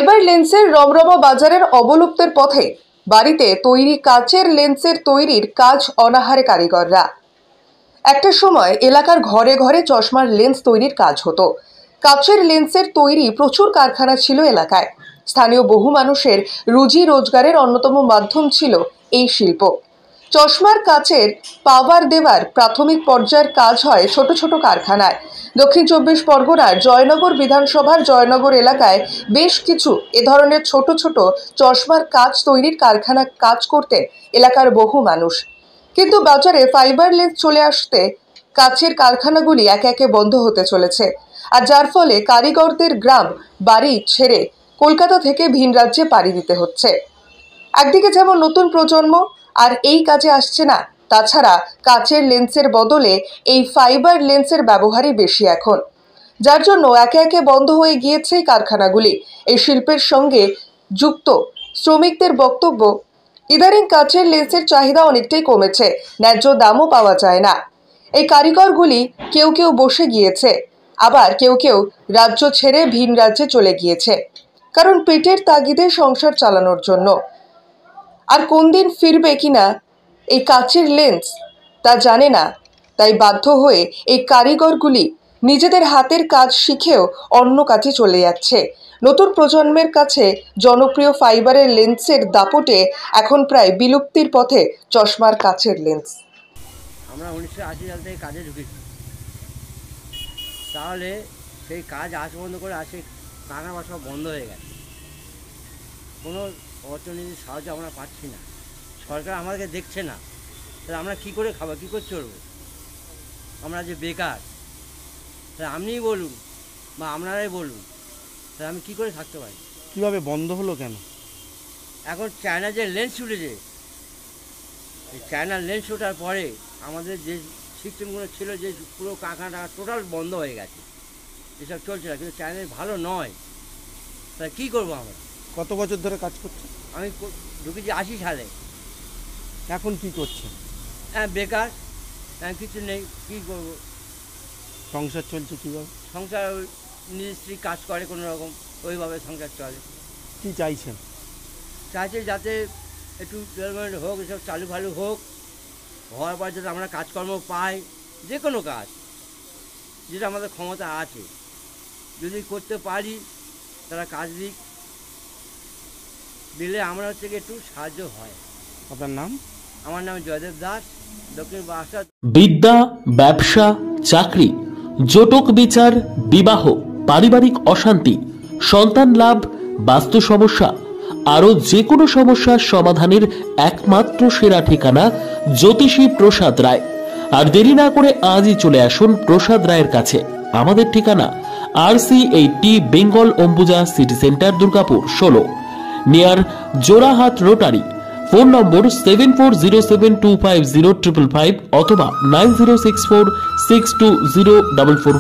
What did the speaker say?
Fibre লেন্সের রমরমা বাজারের অবলুপ্তের পথে বাড়িতে তৈরি কাচের লেন্সের তৈরির কাজ অনাহারে কারিগররা। একটা সময় এলাকার ঘরে ঘরে চশমার লেন্স তৈরির কাজ হতো। কাচের লেন্সের তৈরি প্রচুর কারখানা ছিল এলাকায়। স্থানীয় বহু মানুষের রুজি রোজগারের অন্যতম মাধ্যম ছিল এই শিল্প। চশমার কাচের পাওয়ার দেওয়ার প্রাথমিক পর্যায়ের কাজ হয় ছোট ছোট কারখানায়। দক্ষিণ 24 পরগনার জয়নগর বিধানসভার জয়নগর এলাকায় বেশ কিছু এ ধরনের ছোট ছোট চশমার কাচ তৈরির কারখানা কাজ করতেন এলাকার বহু মানুষ। কিন্তু বাজারে ফাইবার লেন্স চলে আসতে কাচের কারখানাগুলি একে একে বন্ধ হতে চলেছে, আর যার ফলে কারিগরদের গ্রাম বাড়ি ছেড়ে কলকাতা থেকে ভিন রাজ্যে পাড়ি দিতে হচ্ছে। একদিকে যেমন নতুন প্রজন্ম আর এই কাজে আসছে না, তাছাড়া কাচের লেন্সের বদলে এই ফাইবার লেন্সের ব্যবহারই বেশি এখন, যার জন্য একে একে বন্ধ হয়ে গিয়েছে কারখানাগুলি। এই শিল্পের সঙ্গে যুক্ত শ্রমিকদের বক্তব্য, ইদানিং কাচের লেন্সের চাহিদা অনেকটাই কমেছে, ন্যায্য দামও পাওয়া যায় না। এই কারিগরগুলি কেউ কেউ বসে গিয়েছে, আবার কেউ কেউ রাজ্য ছেড়ে ভিন রাজ্যে চলে গিয়েছে, কারণ পেটের তাগিদে সংসার চালানোর জন্য। আর কোন দিন ফিরবে কিনা এই কাচের লেন্স তা জানে না, তাই বাধ্য হয়ে এই কারিগরগুলি নিজেদের হাতের কাজ শিখেও অন্য কাজে চলে যাচ্ছে। নতুন প্রজন্মের কাছে জনপ্রিয় ফাইবারের লেন্সের দাপটে এখন প্রায় বিলুপ্তির পথে চশমার কাচের লেন্স। আমরা 1980 সাল থেকে কাজে ঢুকেছি, তাহলে সেই কাজ আজ বন্ধ করে আসে কারখানা সব বন্ধ হয়ে গেছে। কোনো অর্থনীতির সাহায্য আমরা পাচ্ছি না, সরকার আমাদেরকে দেখছে না, তাহলে আমরা কী করে খাবো, কী করে চলবো? আমরা যে বেকার, তাহলে আপনিই বলুন বা আপনারাই বলুন, তাহলে আমি কী করে থাকতে পারি? কীভাবে বন্ধ হলো কেন? এখন চায়না যে লেন্স উঠেছে, এই চায়নার লেন্স ওঠার পরে আমাদের যে সিস্টেমগুলো ছিল, যে পুরো কারখানাটা টোটাল বন্ধ হয়ে গেছে, এসব চলছে না। কিন্তু চায়না ভালো নয়, তাহলে কী করবো আমরা? কত বছর ধরে কাজ করছে? আমি ঢুকেছি 80 সালে। এখন কি করছে? হ্যাঁ, বেকার, হ্যাঁ, কিছু নেই, কী করবো? সংসার চলছে কীভাবে? সংসার নিজের স্ত্রী কাজ করে কোনো রকম, ওইভাবে সংসার চলে। কী চাইছেন? চাইছে যাতে একটু ডেভেলপমেন্ট হোক, এসব চালু ফালু হোক, হওয়ার পর যাতে আমরা কাজকর্ম পাই, যে কোনো কাজ যেটা আমাদের ক্ষমতা আছে যদি করতে পারি, তারা কাজ দিলে আমরা হচ্ছে কি একটু সাহায্য হয়। আপনার নাম? আমার নাম জয়দেব দাস, দক্ষিণ বারাসাত। বিদ্যা, ব্যবসা, চাকরি, জটক বিচার, বিবাহ, পারিবারিক অশান্তি, সন্তান লাভ, বাস্তু সমস্যা, আরো যে কোনো সমস্যার সমাধানের একমাত্র সেরা ঠিকানা জ্যোতিষী প্রসাদ রায়। আর দেরি না করে আজই চলে আসুন প্রসাদ রায়ের কাছে। আমাদের ঠিকানা RC80 Bengal Ambuja city centre, Durgapur 16, near Jorhat rotary. Phone নম্বর 7407250555 অথবা 9064620444।